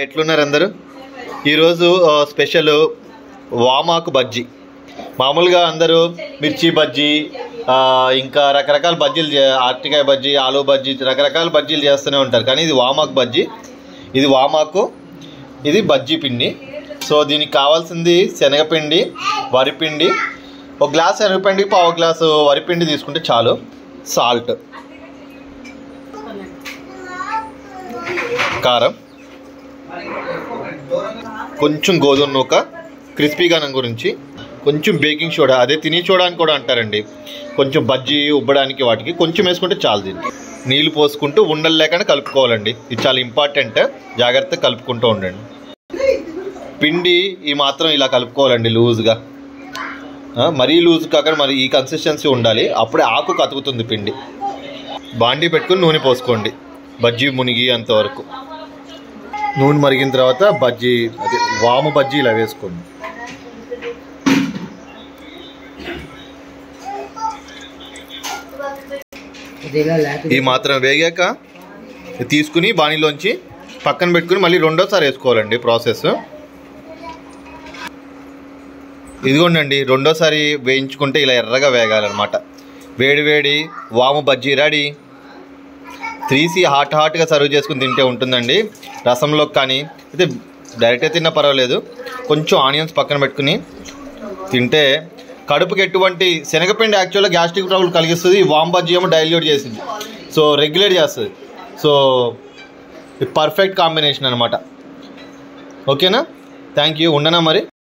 ఎట్లున్నారు అందరూ? ఈరోజు స్పెషల్ వామాకు బజ్జీ. మామూలుగా అందరూ మిర్చి బజ్జీ ఇంకా రకరకాల బజ్జీలు, అరటికాయ బజ్జీ, ఆలూ బజ్జీ, రకరకాల బజ్జీలు చేస్తూనే ఉంటారు. కానీ ఇది వామాకు బజ్జీ. ఇది వామాకు, ఇది బజ్జీ పిండి. సో దీనికి కావాల్సింది శనగపిండి, వరిపిండి, ఒక గ్లాస్ శనగపిండికి పావు గ్లాసు వరిపిండి తీసుకుంటే చాలు. సాల్ట్, కారం, కొంచెం గోధుమ నూక క్రిస్పీగానం గురించి, కొంచెం బేకింగ్ సోడా, అదే తిని చూడడానికి కూడా అంటారండి, కొంచెం బజ్జీ ఉబ్బడానికి వాటికి కొంచెం వేసుకుంటే చాలు. దీనికి నీళ్ళు పోసుకుంటూ ఉండలు లేకుండా కలుపుకోవాలండి. ఇది చాలా ఇంపార్టెంట్. జాగ్రత్తగా కలుపుకుంటూ ఉండండి. పిండి ఈ మాత్రం ఇలా కలుపుకోవాలండి, లూజ్గా. మరీ లూజ్ కాకుండా మరి ఈ కన్సిస్టెన్సీ ఉండాలి. అప్పుడే ఆకు కతుకుతుంది పిండి. బాండీ పెట్టుకుని నూనె పోసుకోండి బజ్జీ మునిగి అంతవరకు. నూనె మరిగిన తర్వాత బజ్జీ, అదే వాము బజ్జీ ఇలా వేసుకోండి. ఈ మాత్రం వేగాక తీసుకుని బాణీలోంచి పక్కన పెట్టుకుని మళ్ళీ రెండోసారి వేసుకోవాలండి ప్రాసెస్. ఇదిగోండి, రెండోసారి వేయించుకుంటే ఇలా ఎర్రగా వేగాలన్నమాట. వేడి వేడి వాము బజ్జీ రెడీ. 3C హాట్గా సర్వ్ చేసుకుని తింటే ఉంటుందండి. రసంలో కానీ అయితే డైరెక్ట్గా తిన్నా పర్వాలేదు. కొంచెం ఆనియన్స్ పక్కన పెట్టుకుని తింటే కడుపుకి ఎటువంటి, శనగపిండి యాక్చువల్గా గ్యాస్ట్రిక్ ట్రబుల్ కలిగిస్తుంది. వామ్ బజ్జీ ఏమో డైల్యూట్ చేసింది, సో రెగ్యులేట్ చేస్తుంది. సో పర్ఫెక్ట్ కాంబినేషన్ అనమాట. ఓకేనా? Thank you. ఉండనా మరి.